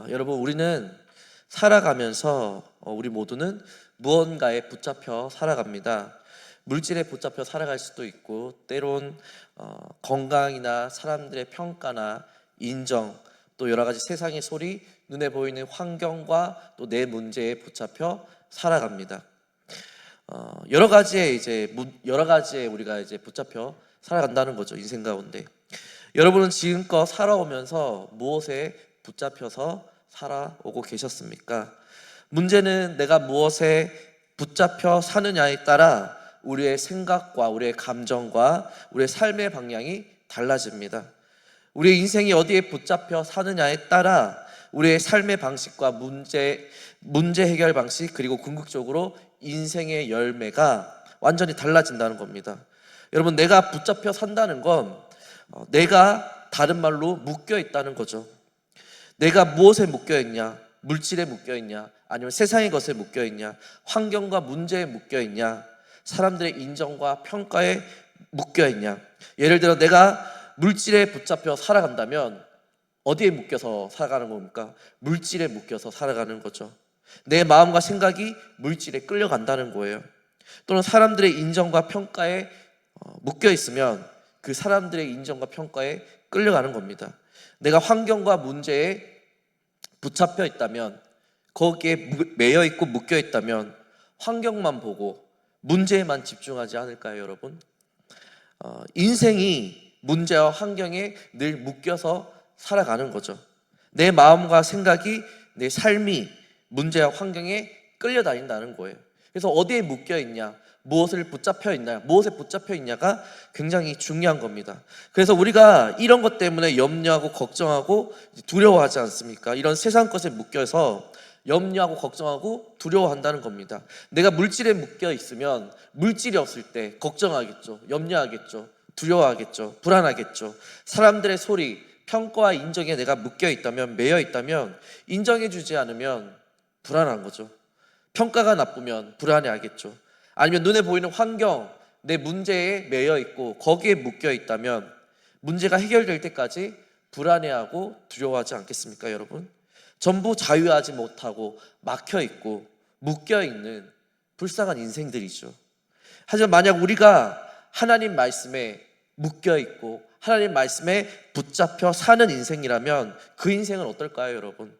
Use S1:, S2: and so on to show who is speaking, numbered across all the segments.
S1: 여러분, 우리는 살아가면서 우리 모두는 무언가에 붙잡혀 살아갑니다. 물질에 붙잡혀 살아갈 수도 있고, 때론 건강이나 사람들의 평가나 인정, 또 여러 가지 세상의 소리, 눈에 보이는 환경과 또 내 문제에 붙잡혀 살아갑니다. 여러 가지에 우리가 이제 붙잡혀 살아간다는 거죠, 인생 가운데. 여러분은 지금껏 살아오면서 무엇에 붙잡혀서 살아오고 계셨습니까? 문제는 내가 무엇에 붙잡혀 사느냐에 따라 우리의 생각과 우리의 감정과 우리의 삶의 방향이 달라집니다. 우리의 인생이 어디에 붙잡혀 사느냐에 따라 우리의 삶의 방식과 문제 해결 방식, 그리고 궁극적으로 인생의 열매가 완전히 달라진다는 겁니다. 여러분, 내가 붙잡혀 산다는 건 내가 다른 말로 묶여 있다는 거죠. 내가 무엇에 묶여 있냐? 물질에 묶여 있냐? 아니면 세상의 것에 묶여 있냐? 환경과 문제에 묶여 있냐? 사람들의 인정과 평가에 묶여 있냐? 예를 들어 내가 물질에 붙잡혀 살아간다면 어디에 묶여서 살아가는 겁니까? 물질에 묶여서 살아가는 거죠. 내 마음과 생각이 물질에 끌려간다는 거예요. 또는 사람들의 인정과 평가에 묶여 있으면 그 사람들의 인정과 평가에 끌려가는 겁니다. 내가 환경과 문제에 붙잡혀 있다면, 거기에 매여 있고 묶여 있다면 환경만 보고 문제에만 집중하지 않을까요, 여러분? 인생이 문제와 환경에 늘 묶여서 살아가는 거죠. 내 마음과 생각이, 내 삶이 문제와 환경에 끌려다닌다는 거예요. 그래서 어디에 묶여 있냐, 무엇에 붙잡혀 있냐가 굉장히 중요한 겁니다. 그래서 우리가 이런 것 때문에 염려하고 걱정하고 두려워하지 않습니까? 이런 세상 것에 묶여서 염려하고 걱정하고 두려워한다는 겁니다. 내가 물질에 묶여 있으면 물질이 없을 때 걱정하겠죠, 염려하겠죠, 두려워하겠죠, 불안하겠죠. 사람들의 소리, 평가와 인정에 내가 묶여 있다면, 매여 있다면, 인정해 주지 않으면 불안한 거죠. 평가가 나쁘면 불안해하겠죠. 아니면 눈에 보이는 환경, 내 문제에 매여 있고 거기에 묶여 있다면 문제가 해결될 때까지 불안해하고 두려워하지 않겠습니까, 여러분? 전부 자유하지 못하고 막혀 있고 묶여 있는 불쌍한 인생들이죠. 하지만 만약 우리가 하나님 말씀에 묶여 있고 하나님 말씀에 붙잡혀 사는 인생이라면 그 인생은 어떨까요, 여러분?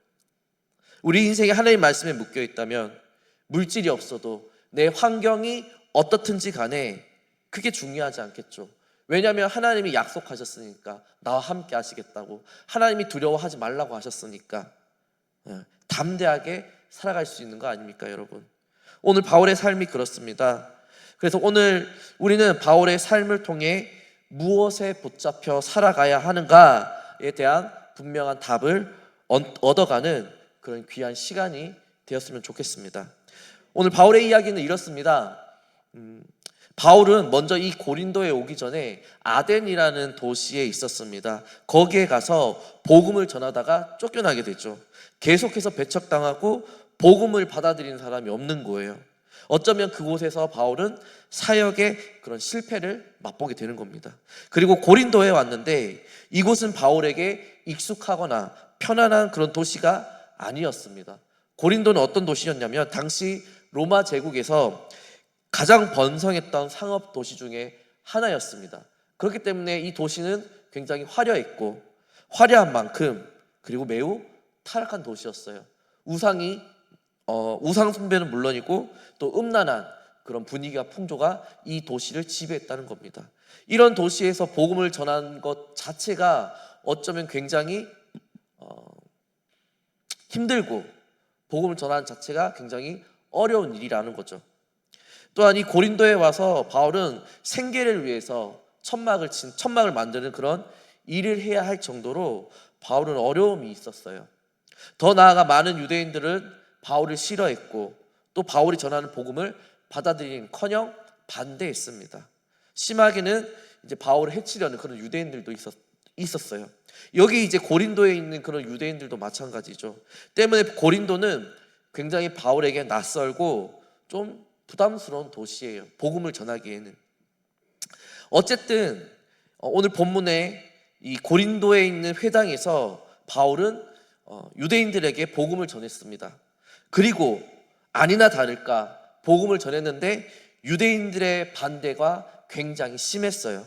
S1: 우리 인생이 하나님 말씀에 묶여 있다면 물질이 없어도 내 환경이 어떻든지 간에 그게 중요하지 않겠죠. 왜냐하면 하나님이 약속하셨으니까, 나와 함께 하시겠다고, 하나님이 두려워하지 말라고 하셨으니까 담대하게 살아갈 수 있는 거 아닙니까, 여러분? 오늘 바울의 삶이 그렇습니다. 그래서 오늘 우리는 바울의 삶을 통해 무엇에 붙잡혀 살아가야 하는가에 대한 분명한 답을 얻어가는 그런 귀한 시간이 되었으면 좋겠습니다. 오늘 바울의 이야기는 이렇습니다. 바울은 먼저 이 고린도에 오기 전에 아덴이라는 도시에 있었습니다. 거기에 가서 복음을 전하다가 쫓겨나게 되죠. 계속해서 배척당하고 복음을 받아들이는 사람이 없는 거예요. 어쩌면 그곳에서 바울은 사역의 그런 실패를 맛보게 되는 겁니다. 그리고 고린도에 왔는데 이곳은 바울에게 익숙하거나 편안한 그런 도시가 아니었습니다. 고린도는 어떤 도시였냐면 당시 로마 제국에서 가장 번성했던 상업 도시 중에 하나였습니다. 그렇기 때문에 이 도시는 굉장히 화려했고, 화려한 만큼 그리고 매우 타락한 도시였어요. 우상 숭배는 물론이고 또 음란한 그런 분위기와 풍조가 이 도시를 지배했다는 겁니다. 이런 도시에서 복음을 전하는 것 자체가 어쩌면 굉장히 힘들고, 복음을 전하는 자체가 굉장히 어려운 일이라는 거죠. 또한 이 고린도에 와서 바울은 생계를 위해서 천막을 만드는 그런 일을 해야 할 정도로 바울은 어려움이 있었어요. 더 나아가 많은 유대인들은 바울을 싫어했고 또 바울이 전하는 복음을 받아들이는커녕 반대했습니다. 심하게는 이제 바울을 해치려는 그런 유대인들도 있었어요. 여기 이제 고린도에 있는 그런 유대인들도 마찬가지죠. 때문에 고린도는 굉장히 바울에게 낯설고 좀 부담스러운 도시예요, 복음을 전하기에는. 어쨌든 오늘 본문에 이 고린도에 있는 회당에서 바울은 유대인들에게 복음을 전했습니다. 그리고 아니나 다를까 복음을 전했는데 유대인들의 반대가 굉장히 심했어요.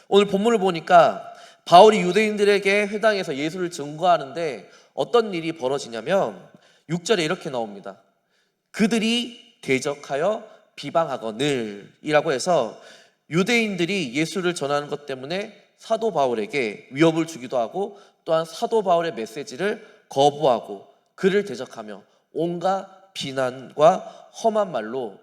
S1: 오늘 본문을 보니까 바울이 유대인들에게 회당에서 예수를 증거하는데 어떤 일이 벌어지냐면 6절에 이렇게 나옵니다. 그들이 대적하여 비방하거늘 이라고 해서 유대인들이 예수를 전하는 것 때문에 사도 바울에게 위협을 주기도 하고 또한 사도 바울의 메시지를 거부하고 그를 대적하며 온갖 비난과 험한 말로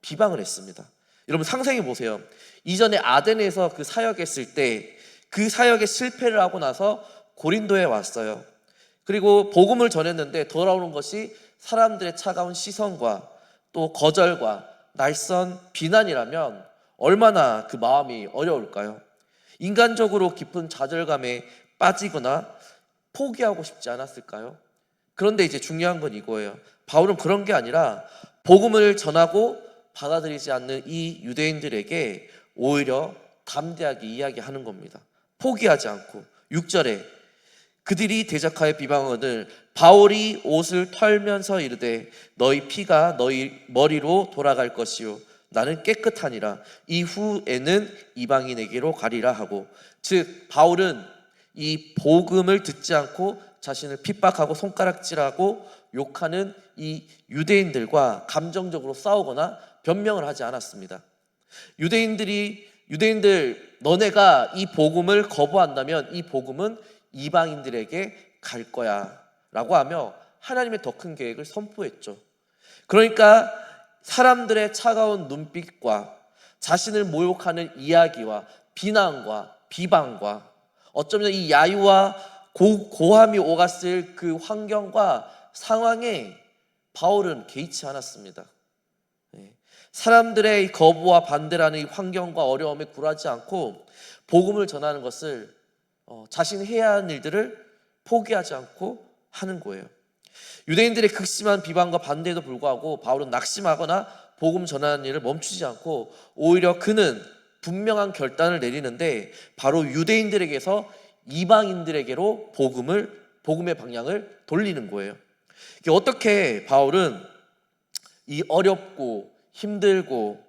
S1: 비방을 했습니다. 여러분 상상해 보세요. 이전에 아덴에서 그 사역했을 때 그 사역에 실패를 하고 나서 고린도에 왔어요. 그리고 복음을 전했는데 돌아오는 것이 사람들의 차가운 시선과 또 거절과 날선 비난이라면 얼마나 그 마음이 어려울까요? 인간적으로 깊은 좌절감에 빠지거나 포기하고 싶지 않았을까요? 그런데 이제 중요한 건 이거예요. 바울은 그런 게 아니라 복음을 전하고 받아들이지 않는 이 유대인들에게 오히려 담대하게 이야기하는 겁니다. 포기하지 않고 6절에 그들이 대적하여 비방하거늘 바울이 옷을 털면서 이르되 너희 피가 너희 머리로 돌아갈 것이요 나는 깨끗하니라 이후에는 이방인에게로 가리라 하고, 즉 바울은 이 복음을 듣지 않고 자신을 핍박하고 손가락질하고 욕하는 이 유대인들과 감정적으로 싸우거나 변명을 하지 않았습니다. 유대인들 너네가 이 복음을 거부한다면 이 복음은 이방인들에게 갈 거야 라고 하며 하나님의 더 큰 계획을 선포했죠. 그러니까 사람들의 차가운 눈빛과 자신을 모욕하는 이야기와 비난과 비방과 어쩌면 이 야유와 고함이 오갔을 그 환경과 상황에 바울은 개의치 않았습니다. 사람들의 거부와 반대라는 이 환경과 어려움에 굴하지 않고 복음을 전하는 것을 자신이 해야 하는 일들을 포기하지 않고 하는 거예요. 유대인들의 극심한 비방과 반대에도 불구하고 바울은 낙심하거나 복음 전하는 일을 멈추지 않고 오히려 그는 분명한 결단을 내리는데 바로 유대인들에게서 이방인들에게로 복음의 방향을 돌리는 거예요. 어떻게 바울은 이 어렵고 힘들고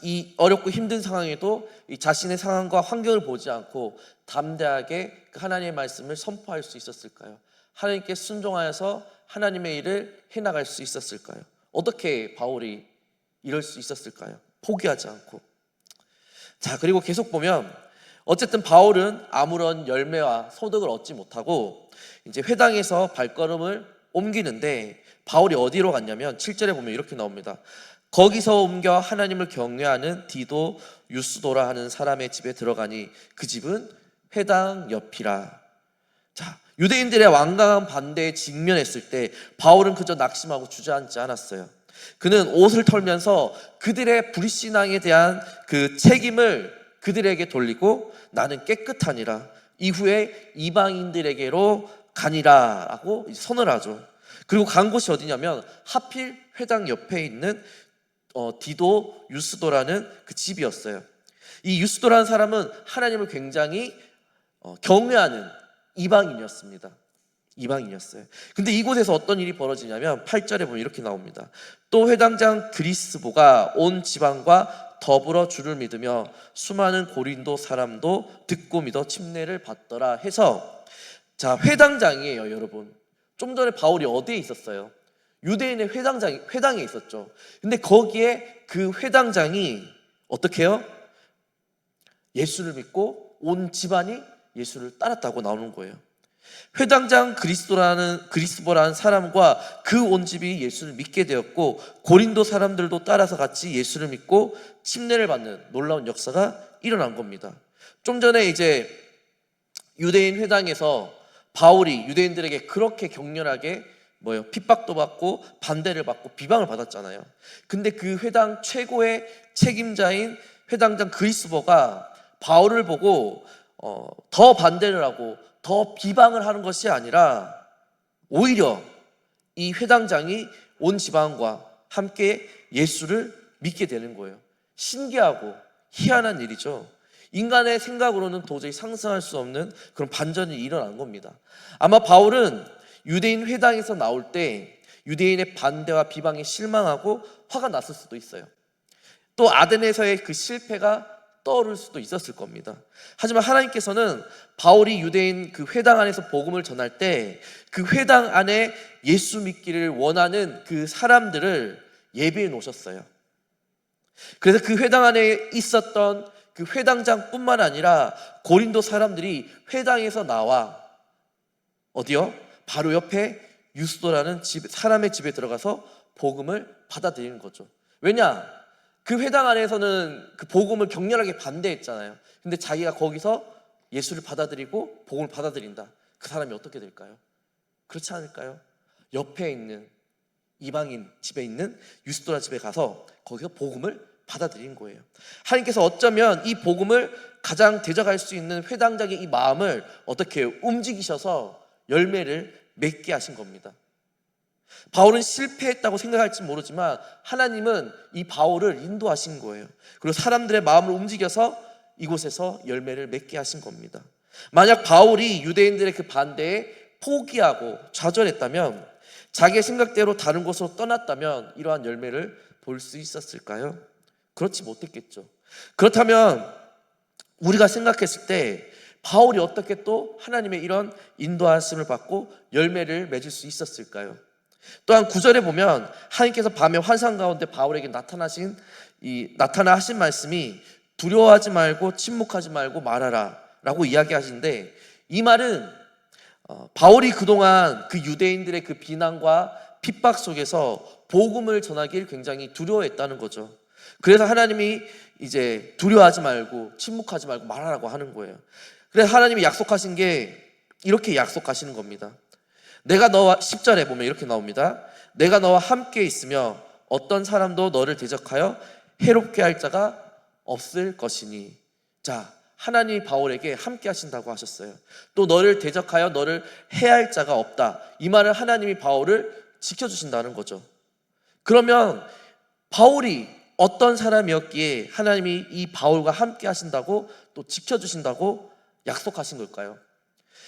S1: 이 어렵고 힘든 상황에도 이 자신의 상황과 환경을 보지 않고 담대하게 하나님의 말씀을 선포할 수 있었을까요? 하나님께 순종하여서 하나님의 일을 해나갈 수 있었을까요? 어떻게 바울이 이럴 수 있었을까요? 포기하지 않고. 자, 그리고 계속 보면 어쨌든 바울은 아무런 열매와 소득을 얻지 못하고 이제 회당에서 발걸음을 옮기는데 바울이 어디로 갔냐면 7절에 보면 이렇게 나옵니다. 거기서 옮겨 하나님을 경외하는 디도 유스도라 하는 사람의 집에 들어가니 그 집은 회당 옆이라. 자, 유대인들의 완강한 반대에 직면했을 때 바울은 그저 낙심하고 주저앉지 않았어요. 그는 옷을 털면서 그들의 불신앙에 대한 그 책임을 그들에게 돌리고 나는 깨끗하니라 이후에 이방인들에게로 가니라 라고 선을 하죠. 그리고 간 곳이 어디냐면 하필 회당 옆에 있는 디도 유스도라는 그 집이었어요. 이 유스도라는 사람은 하나님을 굉장히 경외하는 이방인이었습니다. 이방인이었어요. 근데 이곳에서 어떤 일이 벌어지냐면 8절에 보면 이렇게 나옵니다. 또 회당장 그리스보가 온 지방과 더불어 주를 믿으며 수많은 고린도 사람도 듣고 믿어 침례를 받더라 해서, 자, 회당장이에요, 여러분. 좀 전에 바울이 어디에 있었어요? 유대인의 회당에 있었죠. 근데 거기에 그 회당장이 어떻게 해요? 예수를 믿고 온 집안이 예수를 따랐다고 나오는 거예요. 회당장 그리스보라는 사람과 그 온 집이 예수를 믿게 되었고 고린도 사람들도 따라서 같이 예수를 믿고 침례를 받는 놀라운 역사가 일어난 겁니다. 좀 전에 이제 유대인 회당에서 바울이 유대인들에게 그렇게 격렬하게 핍박도 받고 반대를 받고 비방을 받았잖아요. 근데 그 회당 최고의 책임자인 회당장 그리스보가 바울을 보고 더 반대를 하고 더 비방을 하는 것이 아니라 오히려 이 회당장이 온 지방과 함께 예수를 믿게 되는 거예요. 신기하고 희한한 일이죠. 인간의 생각으로는 도저히 상상할 수 없는 그런 반전이 일어난 겁니다. 아마 바울은 유대인 회당에서 나올 때 유대인의 반대와 비방에 실망하고 화가 났을 수도 있어요. 또 아덴에서의 그 실패가 떠오를 수도 있었을 겁니다. 하지만 하나님께서는 바울이 유대인 그 회당 안에서 복음을 전할 때 그 회당 안에 예수 믿기를 원하는 그 사람들을 예비해 놓으셨어요. 그래서 그 회당 안에 있었던 그 회당장뿐만 아니라 고린도 사람들이 회당에서 나와 어디요? 바로 옆에 유스도라는 사람의 집에 들어가서 복음을 받아들이는 거죠. 왜냐? 그 회당 안에서는 그 복음을 격렬하게 반대했잖아요. 근데 자기가 거기서 예수를 받아들이고 복음을 받아들인다. 그 사람이 어떻게 될까요? 그렇지 않을까요? 옆에 있는 이방인 집에 있는 유스도라 집에 가서 거기서 복음을 받아들인 거예요. 하나님께서 어쩌면 이 복음을 가장 대적할 수 있는 회당장의 이 마음을 어떻게 움직이셔서 열매를 맺게 하신 겁니다. 바울은 실패했다고 생각할지 모르지만 하나님은 이 바울을 인도하신 거예요. 그리고 사람들의 마음을 움직여서 이곳에서 열매를 맺게 하신 겁니다. 만약 바울이 유대인들의 그 반대에 포기하고 좌절했다면, 자기의 생각대로 다른 곳으로 떠났다면 이러한 열매를 볼 수 있었을까요? 그렇지 못했겠죠. 그렇다면 우리가 생각했을 때 바울이 어떻게 또 하나님의 이런 인도하심을 받고 열매를 맺을 수 있었을까요? 또한 9절에 보면 하나님께서 밤에 환상 가운데 바울에게 나타나 하신 말씀이 두려워하지 말고 침묵하지 말고 말하라 라고 이야기하시는데, 이 말은 바울이 그동안 그 유대인들의 그 비난과 핍박 속에서 복음을 전하길 굉장히 두려워했다는 거죠. 그래서 하나님이 이제 두려워하지 말고 침묵하지 말고 말하라고 하는 거예요. 그래서 하나님이 약속하신 게 이렇게 약속하시는 겁니다. 내가 너와 10절에 보면 이렇게 나옵니다. 내가 너와 함께 있으며 어떤 사람도 너를 대적하여 해롭게 할 자가 없을 것이니. 자, 하나님이 바울에게 함께 하신다고 하셨어요. 또 너를 대적하여 너를 해할 자가 없다. 이 말은 하나님이 바울을 지켜주신다는 거죠. 그러면 바울이 어떤 사람이었기에 하나님이 이 바울과 함께 하신다고 또 지켜주신다고 약속하신 걸까요?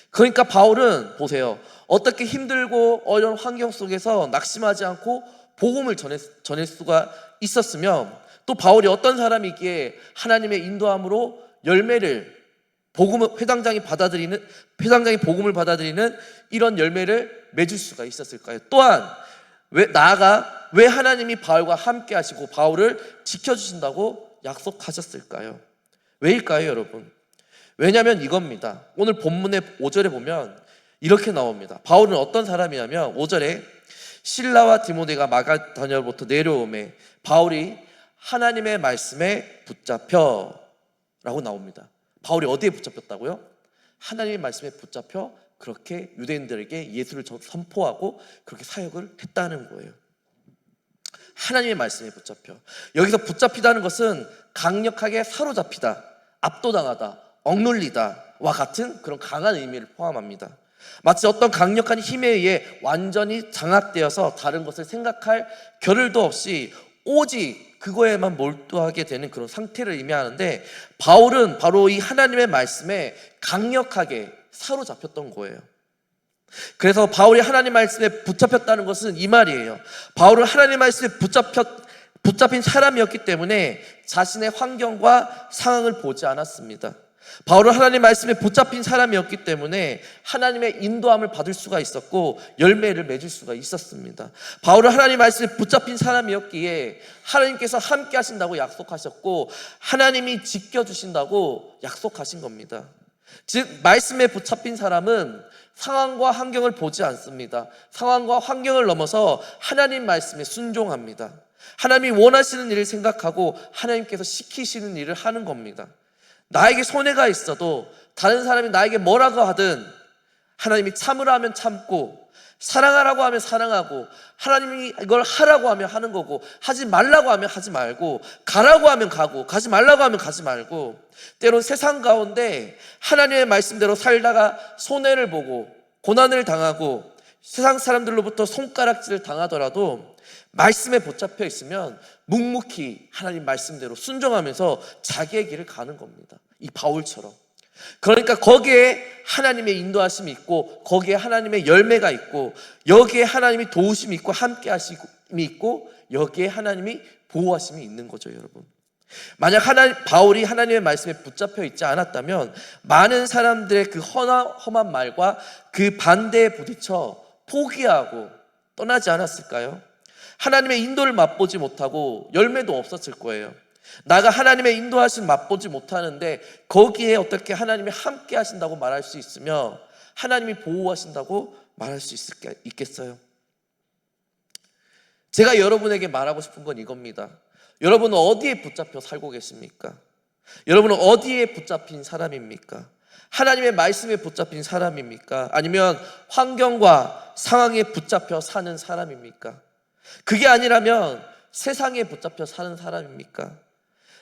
S1: 그러니까 바울은 보세요, 어떻게 힘들고 어려운 환경 속에서 낙심하지 않고 복음을 전할 수가 있었으면, 또 바울이 어떤 사람이기에 하나님의 인도함으로 열매를 회당장이 복음을 받아들이는 이런 열매를 맺을 수가 있었을까요? 또한 왜 하나님이 바울과 함께 하시고 바울을 지켜주신다고 약속하셨을까요? 왜일까요, 여러분? 왜냐하면 이겁니다. 오늘 본문의 5절에 보면 이렇게 나옵니다. 바울은 어떤 사람이냐면 5절에 실라와 디모데가 마가다냐로부터 내려오매 바울이 하나님의 말씀에 붙잡혀 라고 나옵니다. 바울이 어디에 붙잡혔다고요? 하나님의 말씀에 붙잡혀 그렇게 유대인들에게 예수를 선포하고 그렇게 사역을 했다는 거예요. 하나님의 말씀에 붙잡혀. 여기서 붙잡히다는 것은 강력하게 사로잡히다, 압도당하다, 억눌리다와 같은 그런 강한 의미를 포함합니다. 마치 어떤 강력한 힘에 의해 완전히 장악되어서 다른 것을 생각할 겨를도 없이 오직 그거에만 몰두하게 되는 그런 상태를 의미하는데, 바울은 바로 이 하나님의 말씀에 강력하게 사로잡혔던 거예요. 그래서 바울이 하나님 말씀에 붙잡혔다는 것은 이 말이에요. 바울은 하나님 말씀에 붙잡힌 사람이었기 때문에 자신의 환경과 상황을 보지 않았습니다. 바울은 하나님 말씀에 붙잡힌 사람이었기 때문에 하나님의 인도함을 받을 수가 있었고 열매를 맺을 수가 있었습니다. 바울은 하나님 말씀에 붙잡힌 사람이었기에 하나님께서 함께 하신다고 약속하셨고 하나님이 지켜주신다고 약속하신 겁니다. 즉 말씀에 붙잡힌 사람은 상황과 환경을 보지 않습니다. 상황과 환경을 넘어서 하나님 말씀에 순종합니다. 하나님이 원하시는 일을 생각하고 하나님께서 시키시는 일을 하는 겁니다. 나에게 손해가 있어도 다른 사람이 나에게 뭐라고 하든 하나님이 참으라 하면 참고, 사랑하라고 하면 사랑하고, 하나님이 이걸 하라고 하면 하는 거고, 하지 말라고 하면 하지 말고, 가라고 하면 가고, 가지 말라고 하면 가지 말고, 때론 세상 가운데 하나님의 말씀대로 살다가 손해를 보고 고난을 당하고 세상 사람들로부터 손가락질을 당하더라도 말씀에 붙잡혀 있으면 묵묵히 하나님 말씀대로 순종하면서 자기의 길을 가는 겁니다. 이 바울처럼. 그러니까 거기에 하나님의 인도하심이 있고, 거기에 하나님의 열매가 있고, 여기에 하나님이 도우심이 있고 함께 하심이 있고, 여기에 하나님이 보호하심이 있는 거죠, 여러분. 만약 바울이 하나님의 말씀에 붙잡혀 있지 않았다면 많은 사람들의 그 험한 말과 그 반대에 부딪혀 포기하고 떠나지 않았을까요? 하나님의 인도를 맛보지 못하고 열매도 없었을 거예요. 나가 하나님의 인도하심 맛보지 못하는데 거기에 어떻게 하나님이 함께 하신다고 말할 수 있으며 하나님이 보호하신다고 말할 수 있겠어요? 제가 여러분에게 말하고 싶은 건 이겁니다. 여러분은 어디에 붙잡혀 살고 계십니까? 여러분은 어디에 붙잡힌 사람입니까? 하나님의 말씀에 붙잡힌 사람입니까? 아니면 환경과 상황에 붙잡혀 사는 사람입니까? 그게 아니라면 세상에 붙잡혀 사는 사람입니까?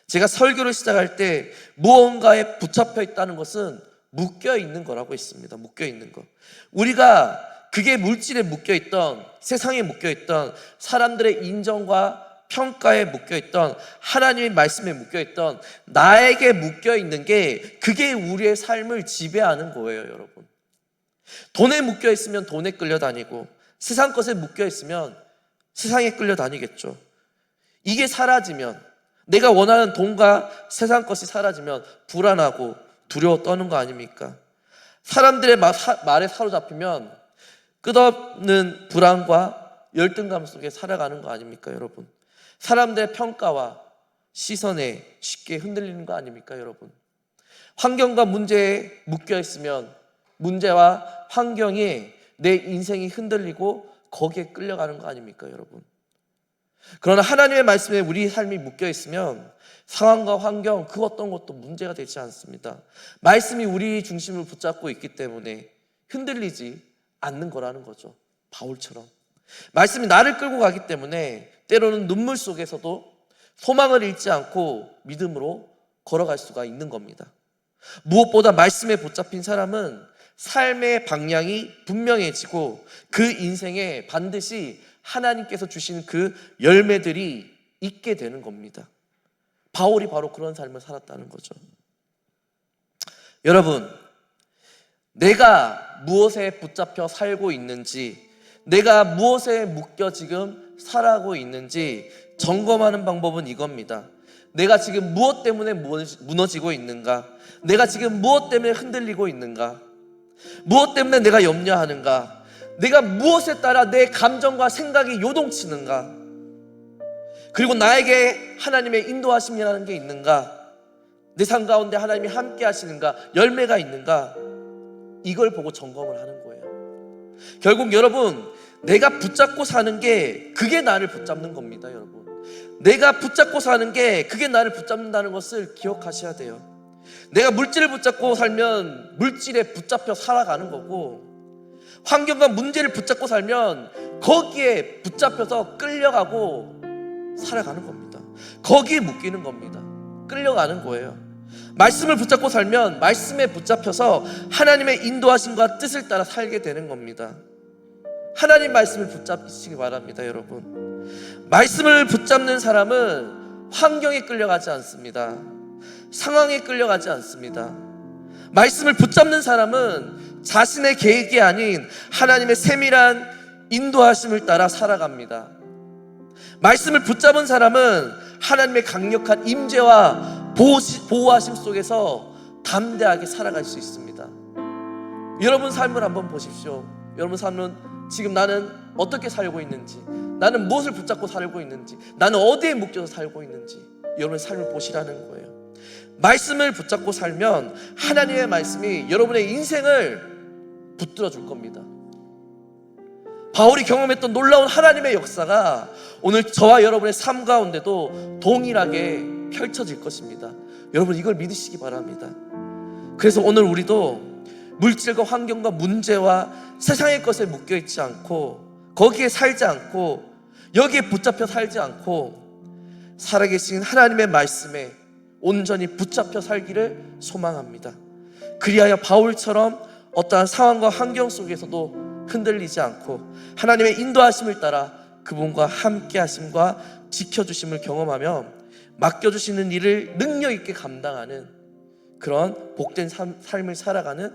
S1: 제가 설교를 시작할 때 무언가에 붙잡혀 있다는 것은 묶여 있는 거라고 했습니다. 묶여 있는 거. 우리가 그게 물질에 묶여 있던, 세상에 묶여 있던, 사람들의 인정과 평가에 묶여 있던, 하나님의 말씀에 묶여 있던, 나에게 묶여 있는 게 그게 우리의 삶을 지배하는 거예요, 여러분. 돈에 묶여 있으면 돈에 끌려다니고, 세상 것에 묶여 있으면 세상에 끌려다니겠죠. 이게 사라지면, 내가 원하는 돈과 세상 것이 사라지면 불안하고 두려워 떠는 거 아닙니까? 사람들의 말에 사로잡히면 끝없는 불안과 열등감 속에 살아가는 거 아닙니까, 여러분? 사람들의 평가와 시선에 쉽게 흔들리는 거 아닙니까, 여러분? 환경과 문제에 묶여 있으면 문제와 환경에 내 인생이 흔들리고 거기에 끌려가는 거 아닙니까, 여러분? 그러나 하나님의 말씀에 우리 삶이 묶여 있으면 상황과 환경 그 어떤 것도 문제가 되지 않습니다. 말씀이 우리 중심을 붙잡고 있기 때문에 흔들리지 않는 거라는 거죠. 바울처럼 말씀이 나를 끌고 가기 때문에 때로는 눈물 속에서도 소망을 잃지 않고 믿음으로 걸어갈 수가 있는 겁니다. 무엇보다 말씀에 붙잡힌 사람은 삶의 방향이 분명해지고 그 인생에 반드시 하나님께서 주시는 그 열매들이 있게 되는 겁니다. 바울이 바로 그런 삶을 살았다는 거죠. 여러분, 내가 무엇에 붙잡혀 살고 있는지, 내가 무엇에 묶여 지금 살아가고 있는지 점검하는 방법은 이겁니다. 내가 지금 무엇 때문에 무너지고 있는가? 내가 지금 무엇 때문에 흔들리고 있는가? 무엇 때문에 내가 염려하는가? 내가 무엇에 따라 내 감정과 생각이 요동치는가? 그리고 나에게 하나님의 인도하심이라는 게 있는가? 내 삶 가운데 하나님이 함께 하시는가? 열매가 있는가? 이걸 보고 점검을 하는 거예요. 결국 여러분, 내가 붙잡고 사는 게 그게 나를 붙잡는 겁니다, 여러분. 내가 붙잡고 사는 게 그게 나를 붙잡는다는 것을 기억하셔야 돼요. 내가 물질을 붙잡고 살면 물질에 붙잡혀 살아가는 거고, 환경과 문제를 붙잡고 살면 거기에 붙잡혀서 끌려가고 살아가는 겁니다. 거기에 묶이는 겁니다. 끌려가는 거예요. 말씀을 붙잡고 살면 말씀에 붙잡혀서 하나님의 인도하심과 뜻을 따라 살게 되는 겁니다. 하나님 말씀을 붙잡으시기 바랍니다, 여러분. 말씀을 붙잡는 사람은 환경에 끌려가지 않습니다. 상황에 끌려가지 않습니다. 말씀을 붙잡는 사람은 자신의 계획이 아닌 하나님의 세밀한 인도하심을 따라 살아갑니다. 말씀을 붙잡은 사람은 하나님의 강력한 임재와 보호하심 속에서 담대하게 살아갈 수 있습니다. 여러분 삶을 한번 보십시오. 여러분 삶은 지금 나는 어떻게 살고 있는지, 나는 무엇을 붙잡고 살고 있는지, 나는 어디에 묶여서 살고 있는지 여러분의 삶을 보시라는 거예요. 말씀을 붙잡고 살면 하나님의 말씀이 여러분의 인생을 붙들어 줄 겁니다. 바울이 경험했던 놀라운 하나님의 역사가 오늘 저와 여러분의 삶 가운데도 동일하게 펼쳐질 것입니다. 여러분 이걸 믿으시기 바랍니다. 그래서 오늘 우리도 물질과 환경과 문제와 세상의 것에 묶여 있지 않고, 거기에 살지 않고, 여기에 붙잡혀 살지 않고 살아계신 하나님의 말씀에 온전히 붙잡혀 살기를 소망합니다. 그리하여 바울처럼 어떠한 상황과 환경 속에서도 흔들리지 않고 하나님의 인도하심을 따라 그분과 함께 하심과 지켜주심을 경험하며 맡겨주시는 일을 능력 있게 감당하는 그런 복된 삶을 살아가는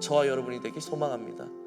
S1: 저와 여러분이 되길 소망합니다.